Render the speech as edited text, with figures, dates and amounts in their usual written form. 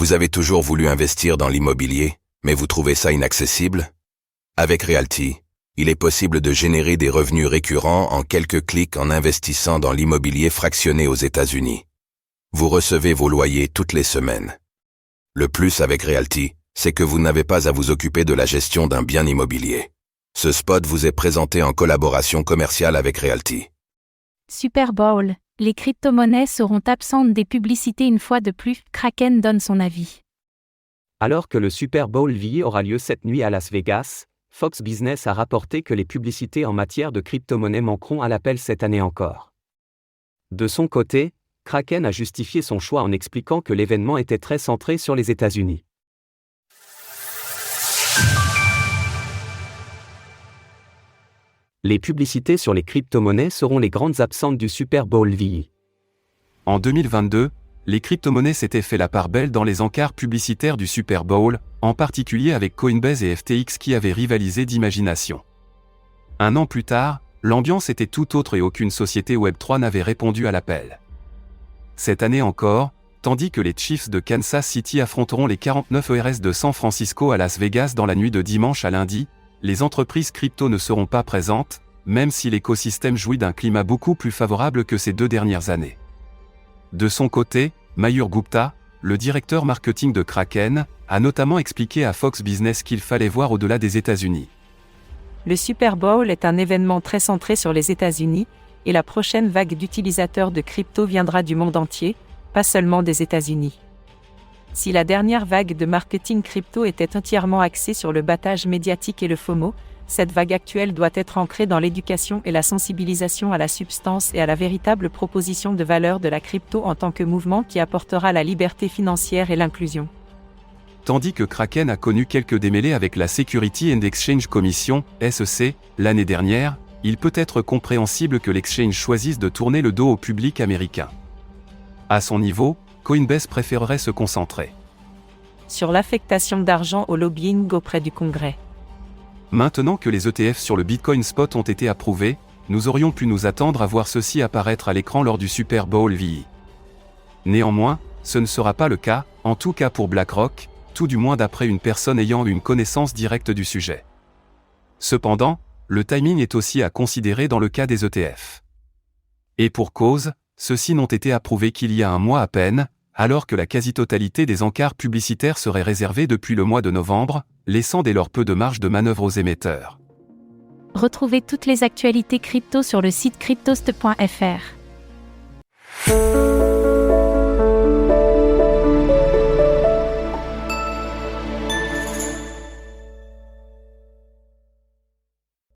Vous avez toujours voulu investir dans l'immobilier, mais vous trouvez ça inaccessible? Avec Realty, il est possible de générer des revenus récurrents en quelques clics en investissant dans l'immobilier fractionné aux États-Unis. Vous recevez vos loyers toutes les semaines. Le plus avec Realty, c'est que vous n'avez pas à vous occuper de la gestion d'un bien immobilier. Ce spot vous est présenté en collaboration commerciale avec Realty. Super Bowl, les crypto-monnaies seront absentes des publicités une fois de plus, Kraken donne son avis. Alors que le Super Bowl VI aura lieu cette nuit à Las Vegas, Fox Business a rapporté que les publicités en matière de crypto-monnaies manqueront à l'appel cette année encore. De son côté, Kraken a justifié son choix en expliquant que l'événement était très centré sur les États-Unis. Les publicités sur les crypto-monnaies seront les grandes absentes du Super Bowl VI. En 2022, les crypto-monnaies s'étaient fait la part belle dans les encarts publicitaires du Super Bowl, en particulier avec Coinbase et FTX qui avaient rivalisé d'imagination. Un an plus tard, l'ambiance était tout autre et aucune société Web3 n'avait répondu à l'appel. Cette année encore, tandis que les Chiefs de Kansas City affronteront les 49 ERS de San Francisco à Las Vegas dans la nuit de dimanche à lundi, les entreprises crypto ne seront pas présentes, même si l'écosystème jouit d'un climat beaucoup plus favorable que ces 2 dernières années. De son côté, Mayur Gupta, le directeur marketing de Kraken, a notamment expliqué à Fox Business qu'il fallait voir au-delà des États-Unis. Le Super Bowl est un événement très centré sur les États-Unis, et la prochaine vague d'utilisateurs de crypto viendra du monde entier, pas seulement des États-Unis. Si la dernière vague de marketing crypto était entièrement axée sur le battage médiatique et le FOMO, cette vague actuelle doit être ancrée dans l'éducation et la sensibilisation à la substance et à la véritable proposition de valeur de la crypto en tant que mouvement qui apportera la liberté financière et l'inclusion. Tandis que Kraken a connu quelques démêlés avec la Security and Exchange Commission, SEC, l'année dernière, il peut être compréhensible que l'exchange choisisse de tourner le dos au public américain. À son niveau, Coinbase préférerait se concentrer sur l'affectation d'argent au lobbying auprès du Congrès. Maintenant que les ETF sur le Bitcoin Spot ont été approuvés, nous aurions pu nous attendre à voir ceux-ci apparaître à l'écran lors du Super Bowl VI. Néanmoins, ce ne sera pas le cas, en tout cas pour BlackRock, tout du moins d'après une personne ayant eu une connaissance directe du sujet. Cependant, le timing est aussi à considérer dans le cas des ETF. Et pour cause, ceux-ci n'ont été approuvés qu'il y a un mois à peine, alors que la quasi-totalité des encarts publicitaires serait réservée depuis le mois de novembre, laissant dès lors peu de marge de manœuvre aux émetteurs. Retrouvez toutes les actualités crypto sur le site cryptost.fr.